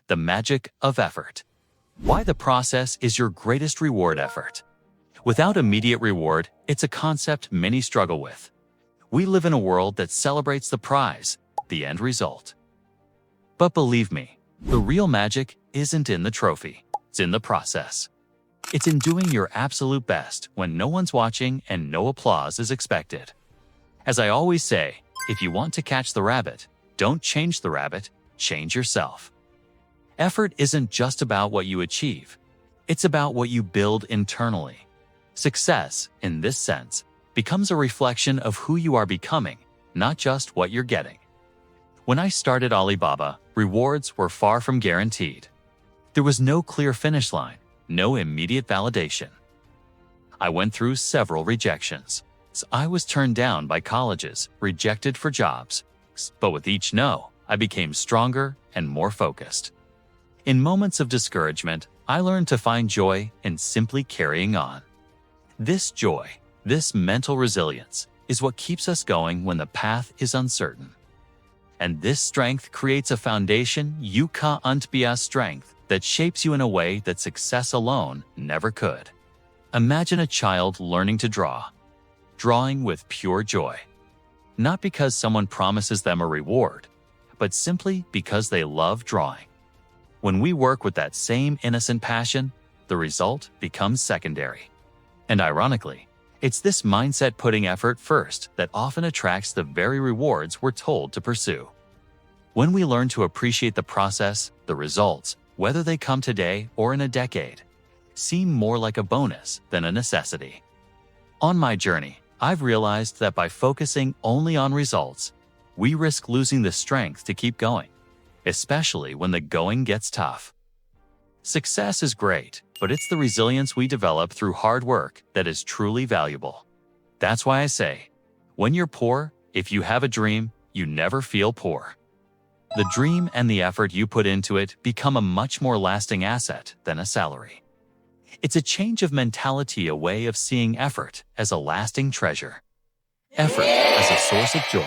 the magic of effort. Why the process is your greatest reward. Effort. Without immediate reward, it's a concept many struggle with. We live in a world that celebrates the prize, the end result. But believe me, the real magic isn't in the trophy, it's in the process. It's in doing your absolute best when no one's watching and no applause is expected. As I always say, if you want to catch the rabbit, don't change the rabbit, change yourself. Effort isn't just about what you achieve, it's about what you build internally. Success, in this sense, becomes a reflection of who you are becoming, not just what you're getting. When I started Alibaba, rewards were far from guaranteed. There was no clear finish line, no immediate validation. I went through several rejections. I was turned down by colleges, rejected for jobs. But with each no, I became stronger and more focused. In moments of discouragement, I learned to find joy in simply carrying on. This joy, this mental resilience, is what keeps us going when the path is uncertain. And this strength creates a foundation you can't be a strength that shapes you in a way that success alone never could. Imagine a child learning to draw, drawing with pure joy. Not because someone promises them a reward, but simply because they love drawing. When we work with that same innocent passion, the result becomes secondary. And ironically, it's this mindset putting effort first that often attracts the very rewards we're told to pursue. When we learn to appreciate the process, the results, whether they come today or in a decade, seem more like a bonus than a necessity. On my journey, I've realized that by focusing only on results, we risk losing the strength to keep going, especially when the going gets tough. Success is great, but it's the resilience we develop through hard work that is truly valuable. That's why I say, when you're poor, if you have a dream, you never feel poor. The dream and the effort you put into it become a much more lasting asset than a salary. It's a change of mentality, a way of seeing effort as a lasting treasure. Effort as a source of joy.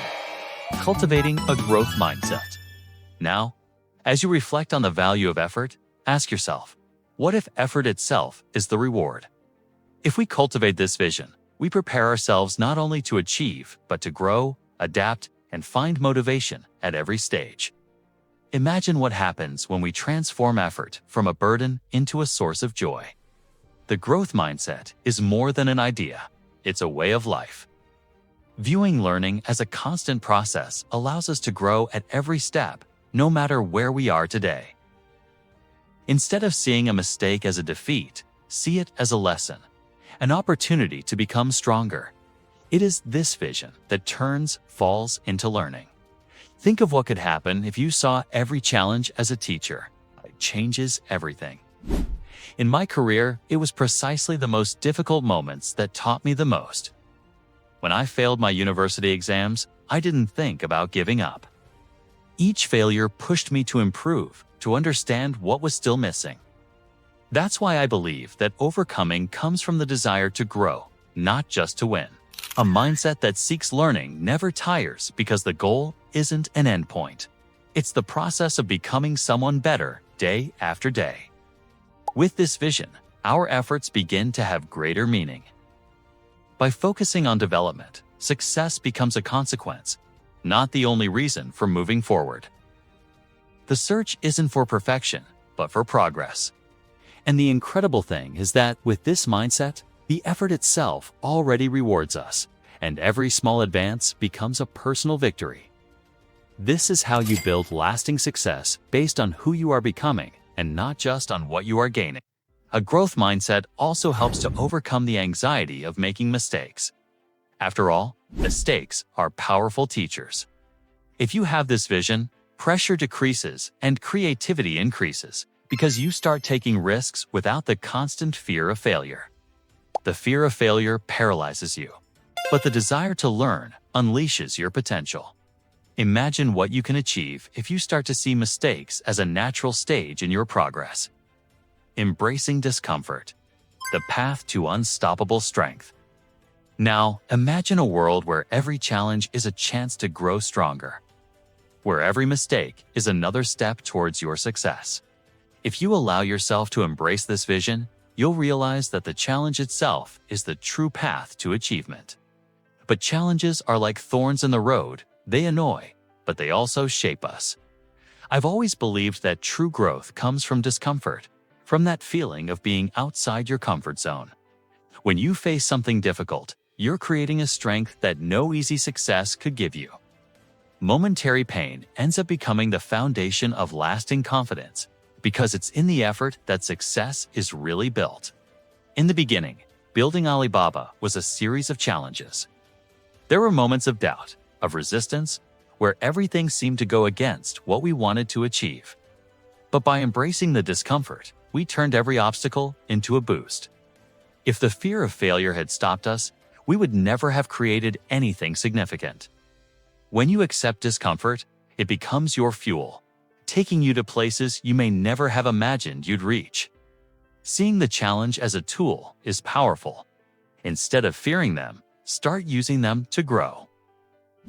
Cultivating a growth mindset. Now, as you reflect on the value of effort, ask yourself, what if effort itself is the reward? If we cultivate this vision, we prepare ourselves not only to achieve, but to grow, adapt, and find motivation at every stage. Imagine what happens when we transform effort from a burden into a source of joy. The growth mindset is more than an idea, it's a way of life. Viewing learning as a constant process allows us to grow at every step, no matter where we are today. Instead of seeing a mistake as a defeat, see it as a lesson, an opportunity to become stronger. It is this vision that turns falls into learning. Think of what could happen if you saw every challenge as a teacher. It changes everything. In my career, it was precisely the most difficult moments that taught me the most. When I failed my university exams, I didn't think about giving up. Each failure pushed me to improve, to understand what was still missing. That's why I believe that overcoming comes from the desire to grow, not just to win. A mindset that seeks learning never tires because the goal isn't an endpoint. It's the process of becoming someone better day after day. With this vision, our efforts begin to have greater meaning. By focusing on development, success becomes a consequence, not the only reason for moving forward. The search isn't for perfection, but for progress. And the incredible thing is that with this mindset, the effort itself already rewards us, and every small advance becomes a personal victory. This is how you build lasting success based on who you are becoming and not just on what you are gaining. A growth mindset also helps to overcome the anxiety of making mistakes. After all, mistakes are powerful teachers. If you have this vision, pressure decreases and creativity increases because you start taking risks without the constant fear of failure. The fear of failure paralyzes you, but the desire to learn unleashes your potential. Imagine what you can achieve if you start to see mistakes as a natural stage in your progress. Embracing discomfort, the path to unstoppable strength. Now, imagine a world where every challenge is a chance to grow stronger, where every mistake is another step towards your success. If you allow yourself to embrace this vision, you'll realize that the challenge itself is the true path to achievement. But challenges are like thorns in the road. They annoy, but they also shape us. I've always believed that true growth comes from discomfort, from that feeling of being outside your comfort zone. When you face something difficult, you're creating a strength that no easy success could give you. Momentary pain ends up becoming the foundation of lasting confidence, because it's in the effort that success is really built. In the beginning, building Alibaba was a series of challenges. There were moments of doubt, of resistance, where everything seemed to go against what we wanted to achieve. But by embracing the discomfort, we turned every obstacle into a boost. If the fear of failure had stopped us, we would never have created anything significant. When you accept discomfort, it becomes your fuel, taking you to places you may never have imagined you'd reach. Seeing the challenge as a tool is powerful. Instead of fearing them, start using them to grow.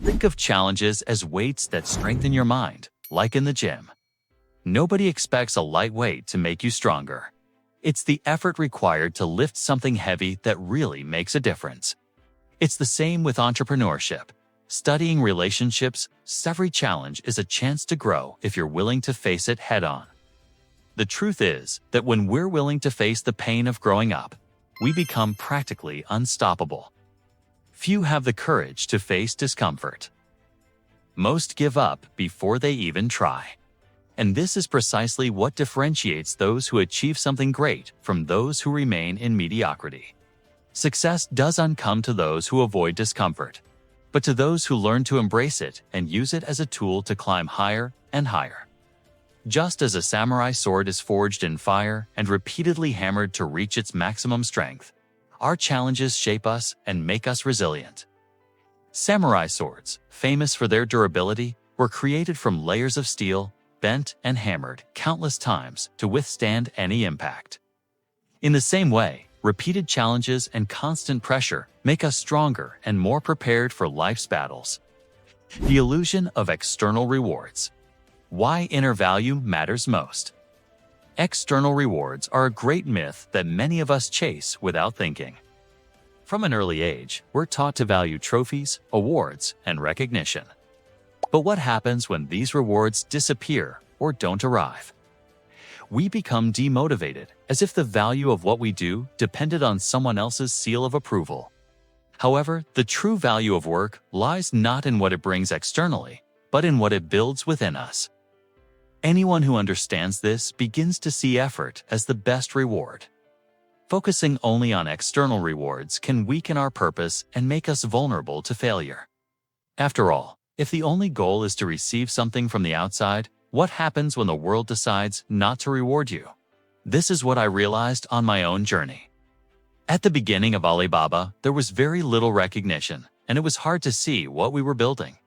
Think of challenges as weights that strengthen your mind, like in the gym. Nobody expects a light weight to make you stronger. It's the effort required to lift something heavy that really makes a difference. It's the same with entrepreneurship. Studying relationships, every challenge is a chance to grow if you're willing to face it head-on. The truth is that when we're willing to face the pain of growing up, we become practically unstoppable. Few have the courage to face discomfort. Most give up before they even try. And this is precisely what differentiates those who achieve something great from those who remain in mediocrity. Success doesn't come to those who avoid discomfort, but to those who learn to embrace it and use it as a tool to climb higher and higher. Just as a samurai sword is forged in fire and repeatedly hammered to reach its maximum strength, our challenges shape us and make us resilient. Samurai swords, famous for their durability, were created from layers of steel, bent and hammered countless times to withstand any impact. In the same way, repeated challenges and constant pressure make us stronger and more prepared for life's battles. The illusion of external rewards. Why inner value matters most. External rewards are a great myth that many of us chase without thinking. From an early age, we're taught to value trophies, awards, and recognition. But what happens when these rewards disappear or don't arrive? We become demotivated, as if the value of what we do depended on someone else's seal of approval. However, the true value of work lies not in what it brings externally, but in what it builds within us. Anyone who understands this begins to see effort as the best reward. Focusing only on external rewards can weaken our purpose and make us vulnerable to failure. After all, if the only goal is to receive something from the outside, what happens when the world decides not to reward you? This is what I realized on my own journey. At the beginning of Alibaba, there was very little recognition, and it was hard to see what we were building.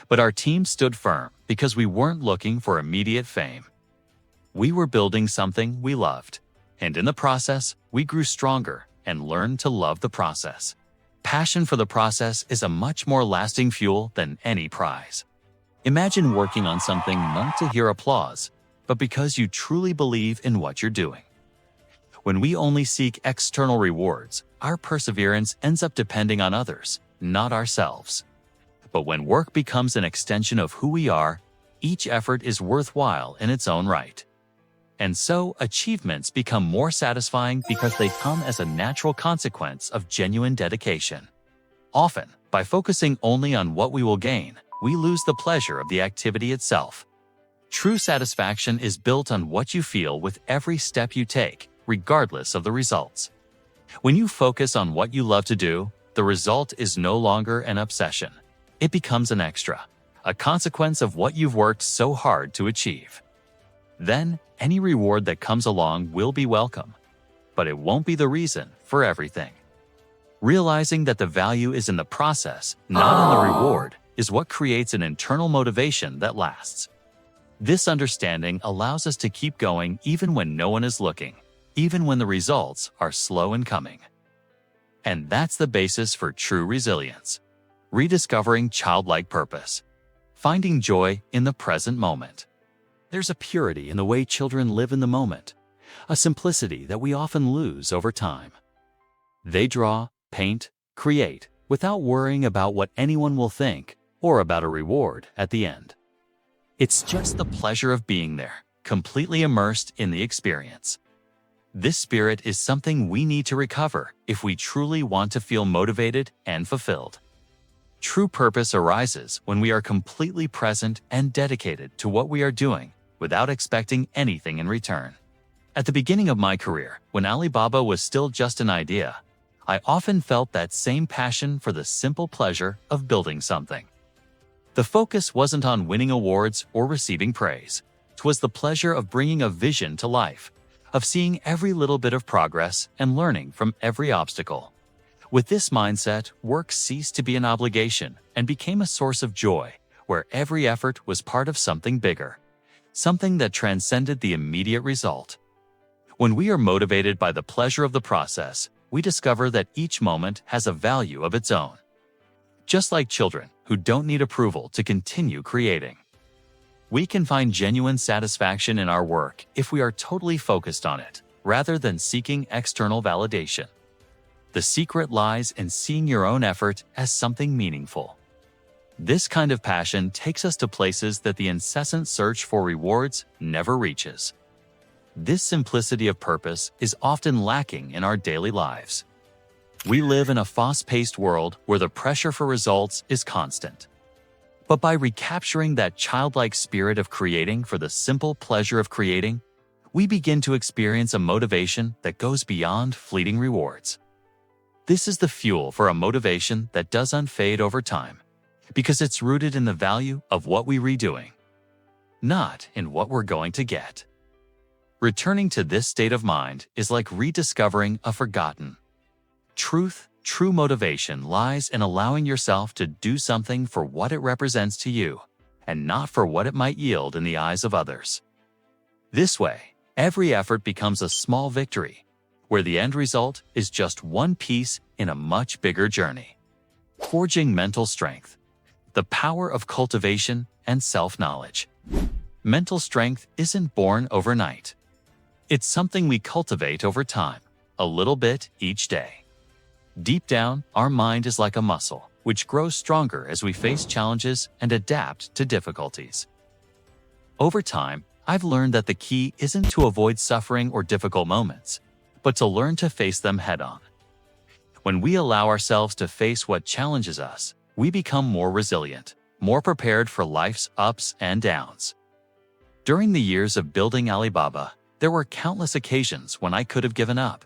But our team stood firm because we weren't looking for immediate fame. We were building something we loved, and in the process, we grew stronger and learned to love the process. Passion for the process is a much more lasting fuel than any prize. Imagine working on something not to hear applause, but because you truly believe in what you're doing. When we only seek external rewards, our perseverance ends up depending on others, not ourselves. But when work becomes an extension of who we are, each effort is worthwhile in its own right. And so, achievements become more satisfying because they come as a natural consequence of genuine dedication. Often, by focusing only on what we will gain, we lose the pleasure of the activity itself. True satisfaction is built on what you feel with every step you take, regardless of the results. When you focus on what you love to do, the result is no longer an obsession. It becomes an extra, a consequence of what you've worked so hard to achieve. Then, any reward that comes along will be welcome, but it won't be the reason for everything. Realizing that the value is in the process, not in the reward, is what creates an internal motivation that lasts. This understanding allows us to keep going even when no one is looking, even when the results are slow in coming. And that's the basis for true resilience. Rediscovering childlike purpose. Finding joy in the present moment. There's a purity in the way children live in the moment, a simplicity that we often lose over time. They draw, paint, create, without worrying about what anyone will think or about a reward at the end. It's just the pleasure of being there, completely immersed in the experience. This spirit is something we need to recover if we truly want to feel motivated and fulfilled. True purpose arises when we are completely present and dedicated to what we are doing without expecting anything in return. At the beginning of my career, when Alibaba was still just an idea, I often felt that same passion for the simple pleasure of building something. The focus wasn't on winning awards or receiving praise. It was the pleasure of bringing a vision to life, of seeing every little bit of progress and learning from every obstacle. With this mindset, work ceased to be an obligation and became a source of joy, where every effort was part of something bigger, something that transcended the immediate result. When we are motivated by the pleasure of the process, we discover that each moment has a value of its own. Just like children who don't need approval to continue creating. We can find genuine satisfaction in our work if we are totally focused on it, rather than seeking external validation. The secret lies in seeing your own effort as something meaningful. This kind of passion takes us to places that the incessant search for rewards never reaches. This simplicity of purpose is often lacking in our daily lives. We live in a fast-paced world where the pressure for results is constant. But by recapturing that childlike spirit of creating for the simple pleasure of creating, we begin to experience a motivation that goes beyond fleeting rewards. This is the fuel for a motivation that doesn't fade over time, because it's rooted in the value of what we're doing, not in what we're going to get. Returning to this state of mind is like rediscovering a forgotten truth. True motivation lies in allowing yourself to do something for what it represents to you, and not for what it might yield in the eyes of others. This way, every effort becomes a small victory, where the end result is just one piece in a much bigger journey. Forging mental strength. The power of cultivation and self-knowledge. Mental strength isn't born overnight. It's something we cultivate over time, a little bit each day. Deep down, our mind is like a muscle, which grows stronger as we face challenges and adapt to difficulties. Over time, I've learned that the key isn't to avoid suffering or difficult moments, but to learn to face them head-on. When we allow ourselves to face what challenges us, we become more resilient, more prepared for life's ups and downs. During the years of building Alibaba, there were countless occasions when I could have given up.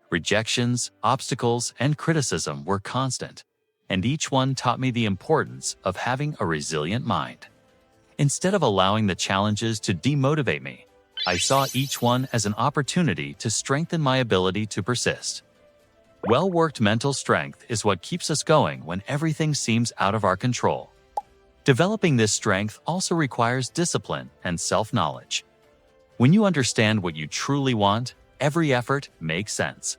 Rejections, obstacles, and criticism were constant, and each one taught me the importance of having a resilient mind. Instead of allowing the challenges to demotivate me, I saw each one as an opportunity to strengthen my ability to persist. Well-worked mental strength is what keeps us going when everything seems out of our control. Developing this strength also requires discipline and self-knowledge. When you understand what you truly want, every effort makes sense.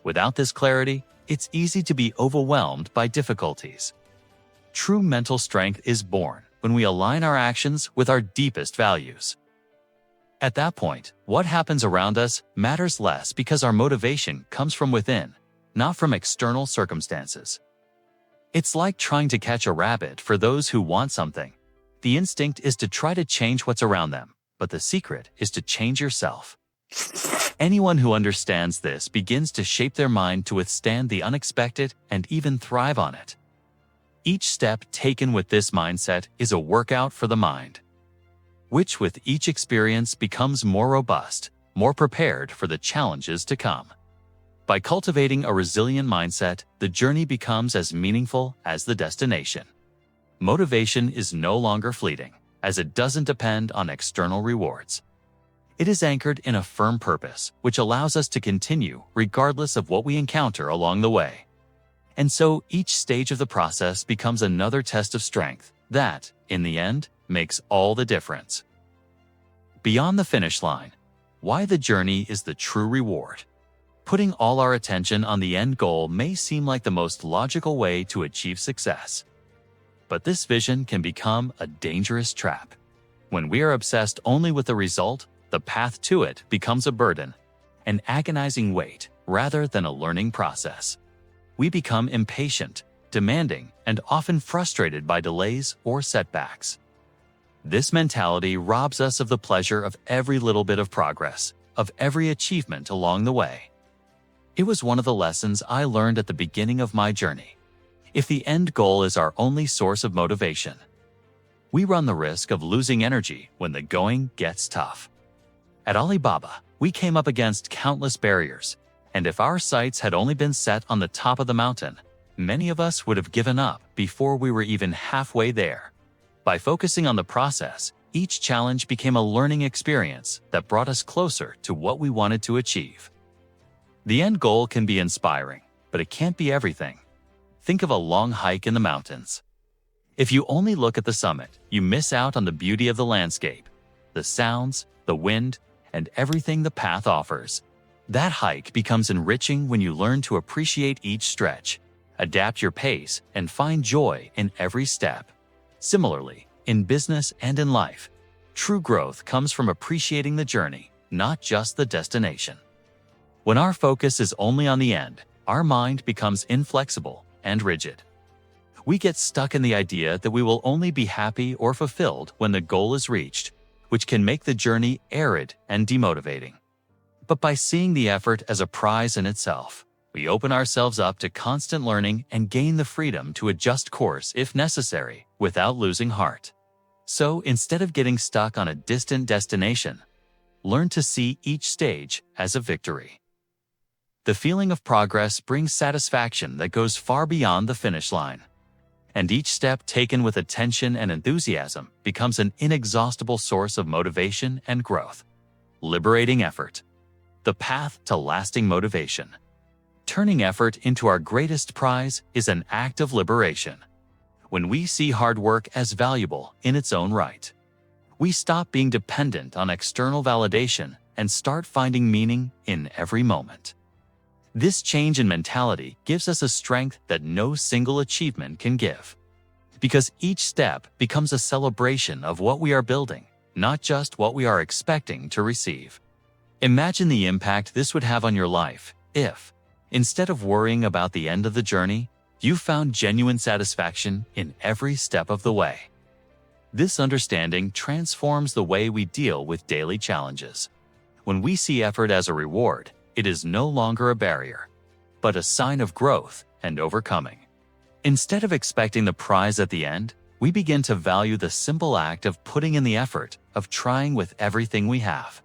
Without this clarity, it's easy to be overwhelmed by difficulties. True mental strength is born when we align our actions with our deepest values. At that point, what happens around us matters less because our motivation comes from within, not from external circumstances. It's like trying to catch a rabbit for those who want something. The instinct is to try to change what's around them, but the secret is to change yourself. Anyone who understands this begins to shape their mind to withstand the unexpected and even thrive on it. Each step taken with this mindset is a workout for the mind, which with each experience becomes more robust, more prepared for the challenges to come. By cultivating a resilient mindset, the journey becomes as meaningful as the destination. Motivation is no longer fleeting, as it doesn't depend on external rewards. It is anchored in a firm purpose, which allows us to continue regardless of what we encounter along the way. And so each stage of the process becomes another test of strength that, in the end, makes all the difference. Beyond the finish line, why the journey is the true reward. Putting all our attention on the end goal may seem like the most logical way to achieve success. But this vision can become a dangerous trap. When we are obsessed only with the result, the path to it becomes a burden, an agonizing weight rather than a learning process. We become impatient, demanding, and often frustrated by delays or setbacks. This mentality robs us of the pleasure of every little bit of progress, of every achievement along the way. It was one of the lessons I learned at the beginning of my journey. If the end goal is our only source of motivation, we run the risk of losing energy when the going gets tough. At Alibaba, we came up against countless barriers, and if our sights had only been set on the top of the mountain, many of us would have given up before we were even halfway there. By focusing on the process, each challenge became a learning experience that brought us closer to what we wanted to achieve. The end goal can be inspiring, but it can't be everything. Think of a long hike in the mountains. If you only look at the summit, you miss out on the beauty of the landscape, the sounds, the wind, and everything the path offers. That hike becomes enriching when you learn to appreciate each stretch, adapt your pace, and find joy in every step. Similarly, in business and in life, true growth comes from appreciating the journey, not just the destination. When our focus is only on the end, our mind becomes inflexible and rigid. We get stuck in the idea that we will only be happy or fulfilled when the goal is reached, which can make the journey arid and demotivating. But by seeing the effort as a prize in itself, we open ourselves up to constant learning and gain the freedom to adjust course if necessary, without losing heart. So instead of getting stuck on a distant destination, learn to see each stage as a victory. The feeling of progress brings satisfaction that goes far beyond the finish line. And each step taken with attention and enthusiasm becomes an inexhaustible source of motivation and growth. Liberating effort. The path to lasting motivation. Turning effort into our greatest prize is an act of liberation. When we see hard work as valuable in its own right, we stop being dependent on external validation and start finding meaning in every moment. This change in mentality gives us a strength that no single achievement can give. Because each step becomes a celebration of what we are building, not just what we are expecting to receive. Imagine the impact this would have on your life if, instead of worrying about the end of the journey, you found genuine satisfaction in every step of the way. This understanding transforms the way we deal with daily challenges. When we see effort as a reward, it is no longer a barrier, but a sign of growth and overcoming. Instead of expecting the prize at the end, we begin to value the simple act of putting in the effort, of trying with everything we have.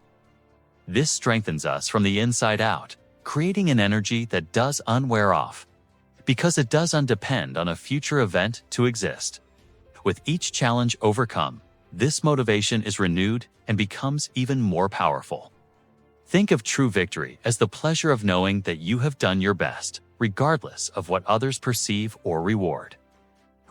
This strengthens us from the inside out, creating an energy that doesn't wear off, because it doesn't depend on a future event to exist. With each challenge overcome, this motivation is renewed and becomes even more powerful. Think of true victory as the pleasure of knowing that you have done your best, regardless of what others perceive or reward.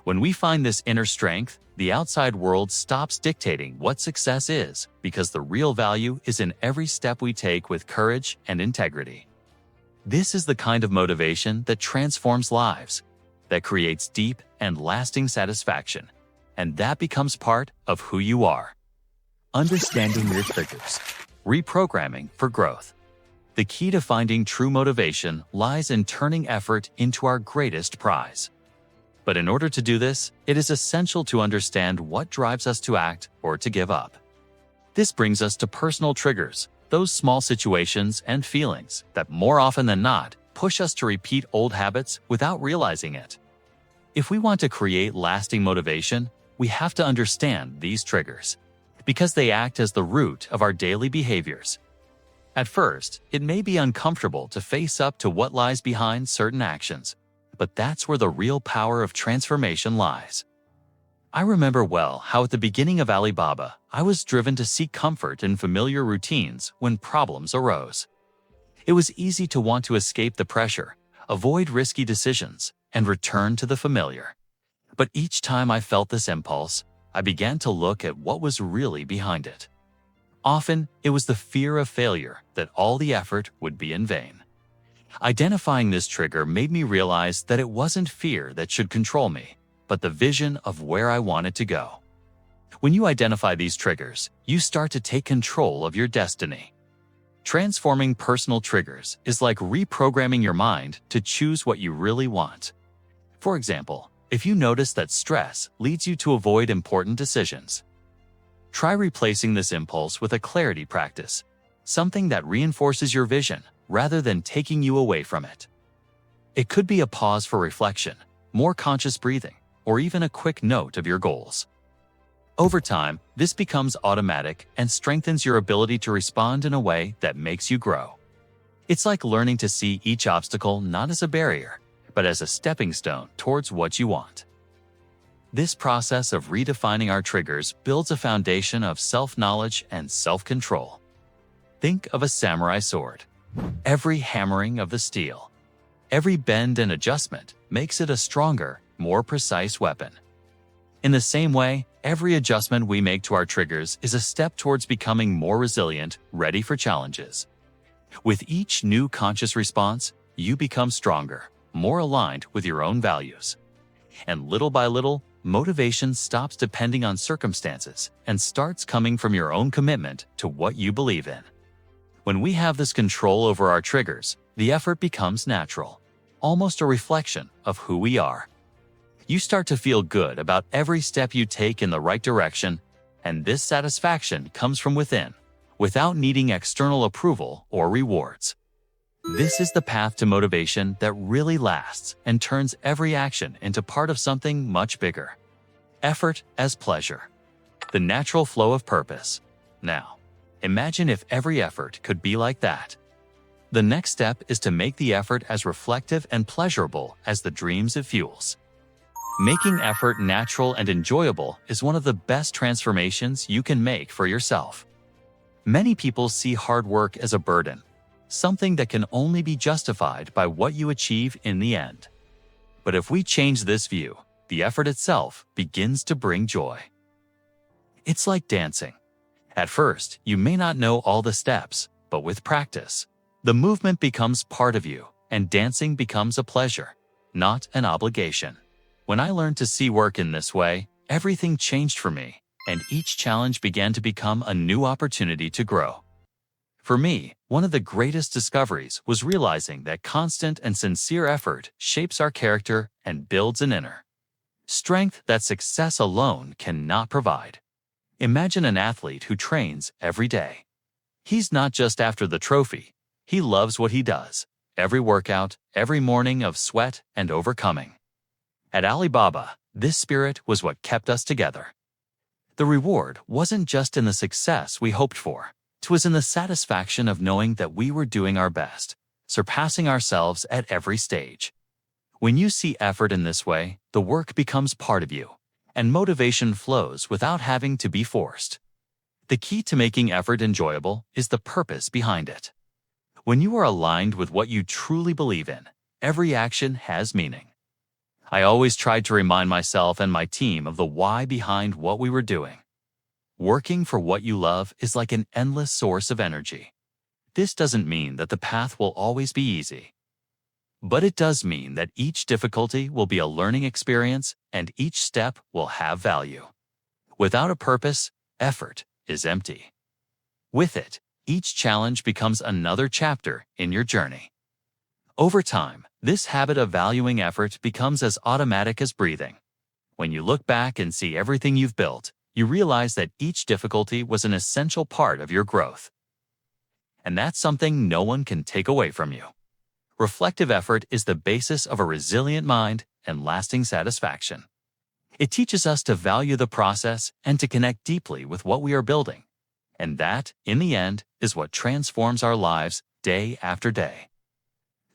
When we find this inner strength, the outside world stops dictating what success is, because the real value is in every step we take with courage and integrity. This is the kind of motivation that transforms lives, that creates deep and lasting satisfaction, and that becomes part of who you are. Understanding your triggers. Reprogramming for growth. The key to finding true motivation lies in turning effort into our greatest prize. But in order to do this, it is essential to understand what drives us to act or to give up. This brings us to personal triggers, those small situations and feelings that more often than not push us to repeat old habits without realizing it. If we want to create lasting motivation, we have to understand these triggers, because they act as the root of our daily behaviors. At first, it may be uncomfortable to face up to what lies behind certain actions, but that's where the real power of transformation lies. I remember well how at the beginning of Alibaba, I was driven to seek comfort in familiar routines when problems arose. It was easy to want to escape the pressure, avoid risky decisions, and return to the familiar. But each time I felt this impulse, I began to look at what was really behind it. Often, it was the fear of failure, that all the effort would be in vain. Identifying this trigger made me realize that it wasn't fear that should control me, but the vision of where I wanted to go. When you identify these triggers, you start to take control of your destiny. Transforming personal triggers is like reprogramming your mind to choose what you really want. For example, if you notice that stress leads you to avoid important decisions, try replacing this impulse with a clarity practice, something that reinforces your vision rather than taking you away from it. It could be a pause for reflection, more conscious breathing, or even a quick note of your goals. Over time, this becomes automatic and strengthens your ability to respond in a way that makes you grow. It's like learning to see each obstacle not as a barrier, but as a stepping stone towards what you want. This process of redefining our triggers builds a foundation of self-knowledge and self-control. Think of a samurai sword. Every hammering of the steel, every bend and adjustment makes it a stronger, more precise weapon. In the same way, every adjustment we make to our triggers is a step towards becoming more resilient, ready for challenges. With each new conscious response, you become stronger, more aligned with your own values. And little by little, motivation stops depending on circumstances and starts coming from your own commitment to what you believe in. When we have this control over our triggers, the effort becomes natural, almost a reflection of who we are. You start to feel good about every step you take in the right direction, and this satisfaction comes from within, without needing external approval or rewards. This is the path to motivation that really lasts and turns every action into part of something much bigger. Effort as pleasure. The natural flow of purpose. Now, imagine if every effort could be like that. The next step is to make the effort as reflective and pleasurable as the dreams it fuels. Making effort natural and enjoyable is one of the best transformations you can make for yourself. Many people see hard work as a burden, something that can only be justified by what you achieve in the end. But if we change this view, the effort itself begins to bring joy. It's like dancing. At first, you may not know all the steps, but with practice, the movement becomes part of you, and dancing becomes a pleasure, not an obligation. When I learned to see work in this way, everything changed for me, and each challenge began to become a new opportunity to grow. For me, one of the greatest discoveries was realizing that constant and sincere effort shapes our character and builds an inner strength that success alone cannot provide. Imagine an athlete who trains every day. He's not just after the trophy. He loves what he does, every workout, every morning of sweat and overcoming. At Alibaba, this spirit was what kept us together. The reward wasn't just in the success we hoped for. It was in the satisfaction of knowing that we were doing our best, surpassing ourselves at every stage. When you see effort in this way, the work becomes part of you, and motivation flows without having to be forced. The key to making effort enjoyable is the purpose behind it. When you are aligned with what you truly believe in, every action has meaning. I always tried to remind myself and my team of the why behind what we were doing. Working for what you love is like an endless source of energy. This doesn't mean that the path will always be easy. But it does mean that each difficulty will be a learning experience and each step will have value. Without a purpose, effort is empty. With it, each challenge becomes another chapter in your journey. Over time, this habit of valuing effort becomes as automatic as breathing. When you look back and see everything you've built, you realize that each difficulty was an essential part of your growth. And that's something no one can take away from you. Reflective effort is the basis of a resilient mind and lasting satisfaction. It teaches us to value the process and to connect deeply with what we are building. And that, in the end, is what transforms our lives day after day.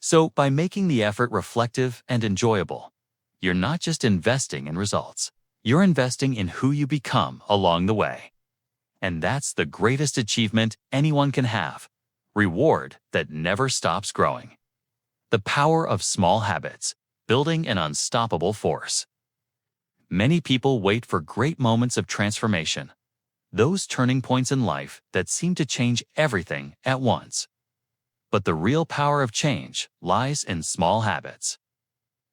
So, by making the effort reflective and enjoyable, you're not just investing in results. You're investing in who you become along the way. And that's the greatest achievement anyone can have. Reward that never stops growing. The power of small habits, building an unstoppable force. Many people wait for great moments of transformation, those turning points in life that seem to change everything at once. But the real power of change lies in small habits.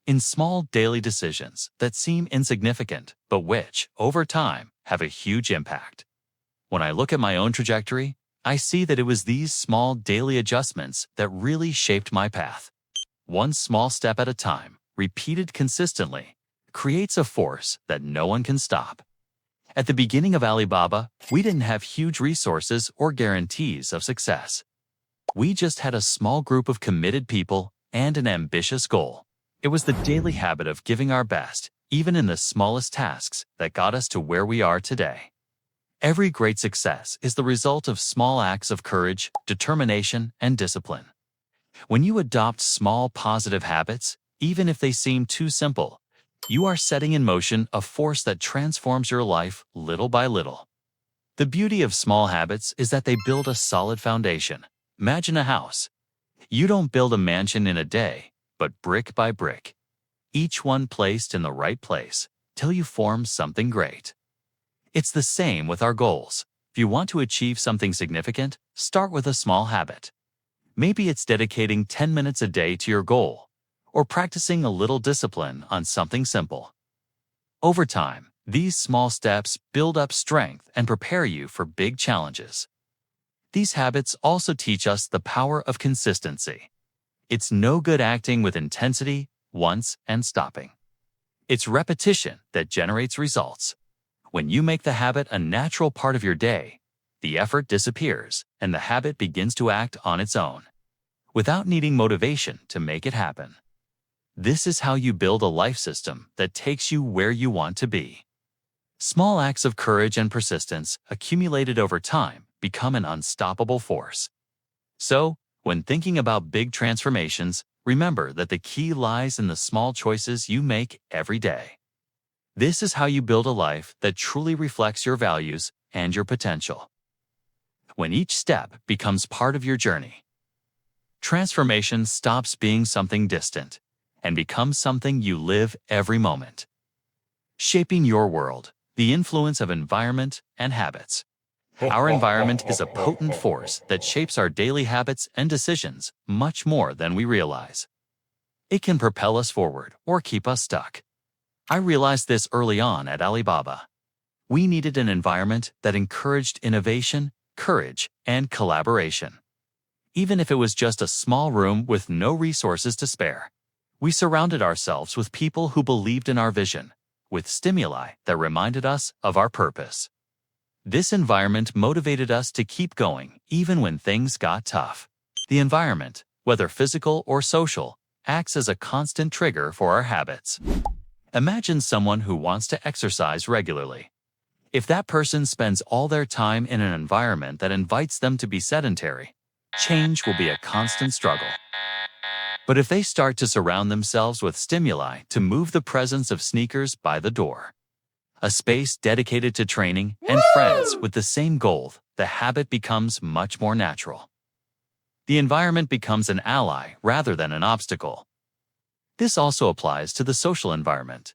In small daily decisions that seem insignificant, but which, over time, have a huge impact. When I look at my own trajectory, I see that it was these small daily adjustments that really shaped my path. One small step at a time, repeated consistently, creates a force that no one can stop. At the beginning of Alibaba, we didn't have huge resources or guarantees of success. We just had a small group of committed people and an ambitious goal. It was the daily habit of giving our best, even in the smallest tasks, that got us to where we are today. Every great success is the result of small acts of courage, determination, and discipline. When you adopt small positive habits, even if they seem too simple, you are setting in motion a force that transforms your life little by little. The beauty of small habits is that they build a solid foundation. Imagine a house. You don't build a mansion in a day, but brick by brick, each one placed in the right place, till you form something great. It's the same with our goals. If you want to achieve something significant, start with a small habit. Maybe it's dedicating 10 minutes a day to your goal, or practicing a little discipline on something simple. Over time, these small steps build up strength and prepare you for big challenges. These habits also teach us the power of consistency. It's no good acting with intensity once and stopping. It's repetition that generates results. When you make the habit a natural part of your day, the effort disappears and the habit begins to act on its own, without needing motivation to make it happen. This is how you build a life system that takes you where you want to be. Small acts of courage and persistence, accumulated over time, become an unstoppable force. So, when thinking about big transformations, remember that the key lies in the small choices you make every day. This is how you build a life that truly reflects your values and your potential. When each step becomes part of your journey, transformation stops being something distant and becomes something you live every moment. Shaping your world, the influence of environment and habits. Our environment is a potent force that shapes our daily habits and decisions much more than we realize. It can propel us forward or keep us stuck. I realized this early on at Alibaba. We needed an environment that encouraged innovation, courage, and collaboration. Even if it was just a small room with no resources to spare, we surrounded ourselves with people who believed in our vision, with stimuli that reminded us of our purpose. This environment motivated us to keep going even when things got tough. The environment, whether physical or social, acts as a constant trigger for our habits. Imagine someone who wants to exercise regularly. If that person spends all their time in an environment that invites them to be sedentary, change will be a constant struggle. But if they start to surround themselves with stimuli to move, the presence of sneakers by the door, a space dedicated to training, and friends with the same goal, the habit becomes much more natural. The environment becomes an ally rather than an obstacle. This also applies to the social environment.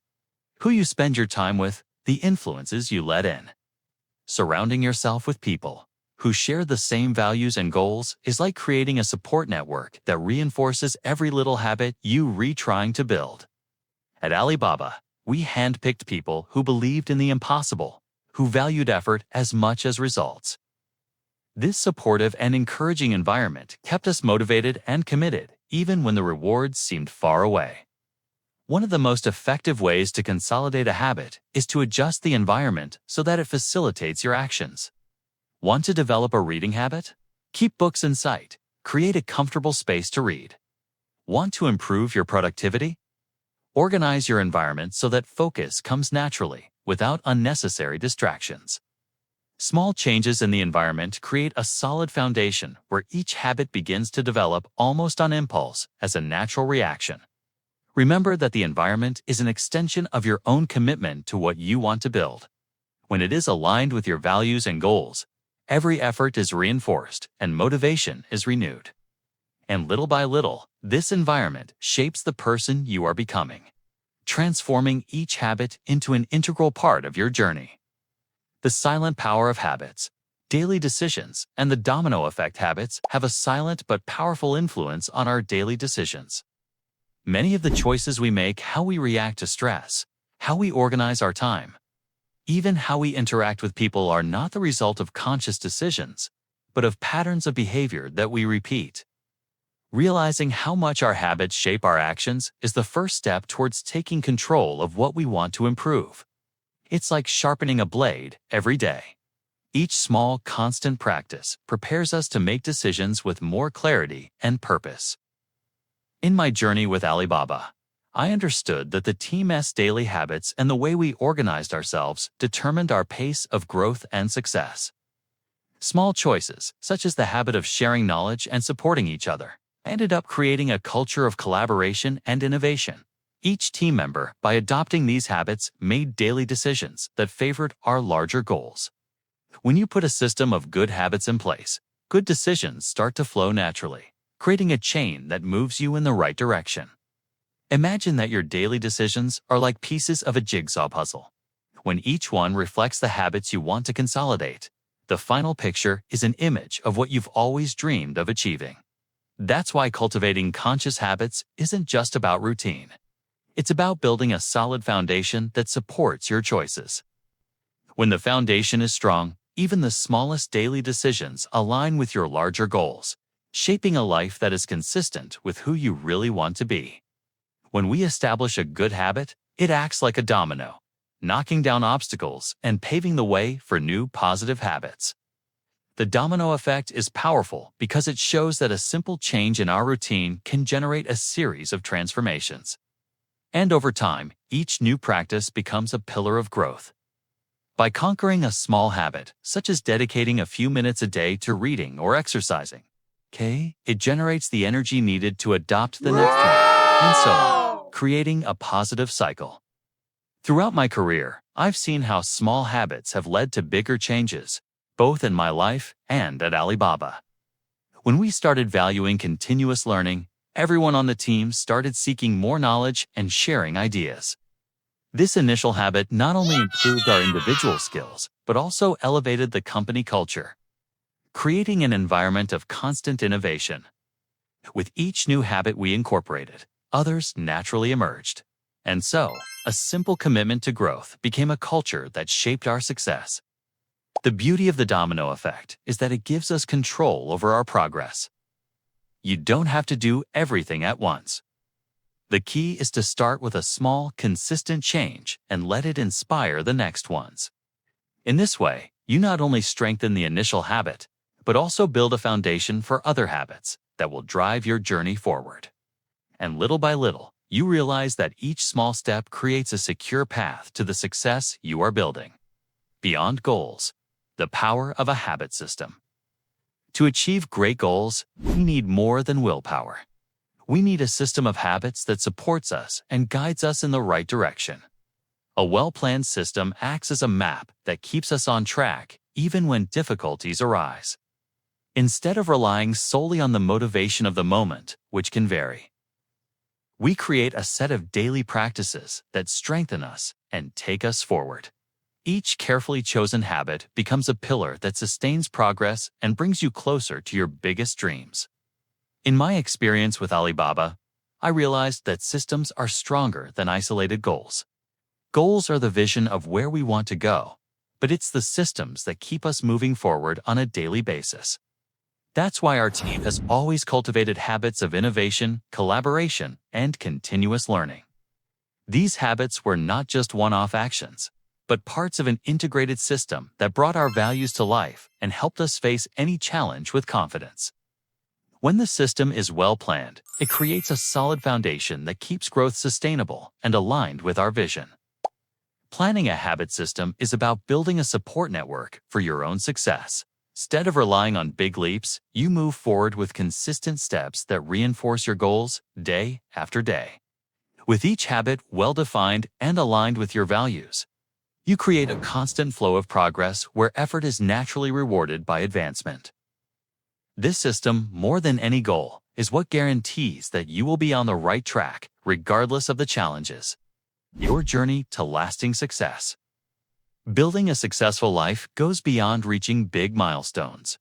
Who you spend your time with, the influences you let in. Surrounding yourself with people who share the same values and goals is like creating a support network that reinforces every little habit you trying to build. At Alibaba, we handpicked people who believed in the impossible, who valued effort as much as results. This supportive and encouraging environment kept us motivated and committed, even when the rewards seemed far away. One of the most effective ways to consolidate a habit is to adjust the environment so that it facilitates your actions. Want to develop a reading habit? Keep books in sight. Create a comfortable space to read. Want to improve your productivity? Organize your environment so that focus comes naturally, without unnecessary distractions. Small changes in the environment create a solid foundation where each habit begins to develop almost on impulse as a natural reaction. Remember that the environment is an extension of your own commitment to what you want to build. When it is aligned with your values and goals, every effort is reinforced and motivation is renewed. And little by little, this environment shapes the person you are becoming, transforming each habit into an integral part of your journey. The silent power of habits, daily decisions, and the domino effect. Habits have a silent but powerful influence on our daily decisions. Many of the choices we make, how we react to stress, how we organize our time, Even how we interact with people are not the result of conscious decisions, but of patterns of behavior that we repeat. Realizing how much our habits shape our actions is the first step towards taking control of what we want to improve. It's like sharpening a blade every day. Each small, constant practice prepares us to make decisions with more clarity and purpose. In my journey with Alibaba, I understood that the team's daily habits and the way we organized ourselves determined our pace of growth and success. Small choices, such as the habit of sharing knowledge and supporting each other, ended up creating a culture of collaboration and innovation. Each team member, by adopting these habits, made daily decisions that favored our larger goals. When you put a system of good habits in place, good decisions start to flow naturally, creating a chain that moves you in the right direction. Imagine that your daily decisions are like pieces of a jigsaw puzzle. When each one reflects the habits you want to consolidate, the final picture is an image of what you've always dreamed of achieving. That's why cultivating conscious habits isn't just about routine. It's about building a solid foundation that supports your choices. When the foundation is strong, even the smallest daily decisions align with your larger goals, shaping a life that is consistent with who you really want to be. When we establish a good habit, it acts like a domino, knocking down obstacles and paving the way for new positive habits. The domino effect is powerful because it shows that a simple change in our routine can generate a series of transformations. And over time, each new practice becomes a pillar of growth. By conquering a small habit, such as dedicating a few minutes a day to reading or exercising, it generates the energy needed to adopt the next one, and so on, creating a positive cycle. Throughout my career, I've seen how small habits have led to bigger changes, both in my life and at Alibaba. When we started valuing continuous learning, everyone on the team started seeking more knowledge and sharing ideas. This initial habit not only improved our individual skills, but also elevated the company culture, creating an environment of constant innovation. With each new habit we incorporated, others naturally emerged. And so, a simple commitment to growth became a culture that shaped our success. The beauty of the domino effect is that it gives us control over our progress. You don't have to do everything at once. The key is to start with a small, consistent change and let it inspire the next ones. In this way, you not only strengthen the initial habit, but also build a foundation for other habits that will drive your journey forward. And little by little, you realize that each small step creates a secure path to the success you are building. Beyond goals, the power of a habit system. To achieve great goals, we need more than willpower. We need a system of habits that supports us and guides us in the right direction. A well-planned system acts as a map that keeps us on track even when difficulties arise. Instead of relying solely on the motivation of the moment, which can vary, we create a set of daily practices that strengthen us and take us forward. Each carefully chosen habit becomes a pillar that sustains progress and brings you closer to your biggest dreams. In my experience with Alibaba, I realized that systems are stronger than isolated goals. Goals are the vision of where we want to go, but it's the systems that keep us moving forward on a daily basis. That's why our team has always cultivated habits of innovation, collaboration, and continuous learning. These habits were not just one-off actions, but parts of an integrated system that brought our values to life and helped us face any challenge with confidence. When the system is well planned, it creates a solid foundation that keeps growth sustainable and aligned with our vision. Planning a habit system is about building a support network for your own success. Instead of relying on big leaps, you move forward with consistent steps that reinforce your goals day after day. With each habit well-defined and aligned with your values, you create a constant flow of progress where effort is naturally rewarded by advancement. This system, more than any goal, is what guarantees that you will be on the right track, regardless of the challenges. Your journey to lasting success. Building a successful life goes beyond reaching big milestones.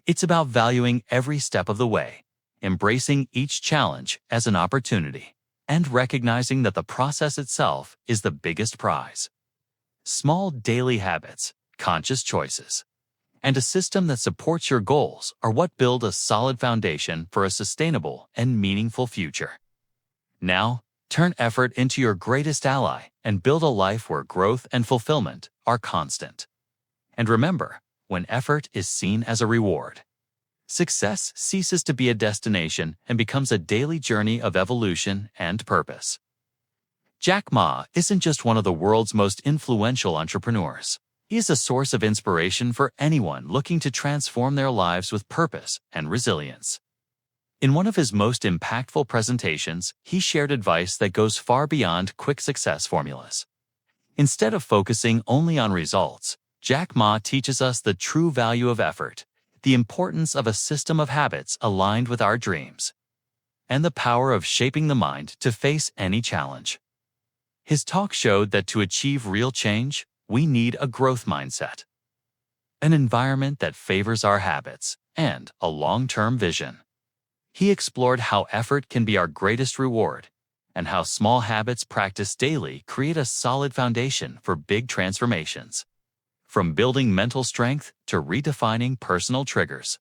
It's about valuing every step of the way, embracing each challenge as an opportunity, and recognizing that the process itself is the biggest prize. small daily habits, conscious choices, and a system that supports your goals are what build a solid foundation for a sustainable and meaningful future. Now, turn effort into your greatest ally and build a life where growth and fulfillment are constant. And remember, when effort is seen as a reward, success ceases to be a destination and becomes a daily journey of evolution and purpose. Jack Ma isn't just one of the world's most influential entrepreneurs. He is a source of inspiration for anyone looking to transform their lives with purpose and resilience. In one of his most impactful presentations, he shared advice that goes far beyond quick success formulas. Instead of focusing only on results, Jack Ma teaches us the true value of effort, the importance of a system of habits aligned with our dreams, and the power of shaping the mind to face any challenge. His talk showed that to achieve real change, we need a growth mindset, an environment that favors our habits, and a long-term vision. He explored how effort can be our greatest reward and how small habits practiced daily create a solid foundation for big transformations. From building mental strength to redefining personal triggers,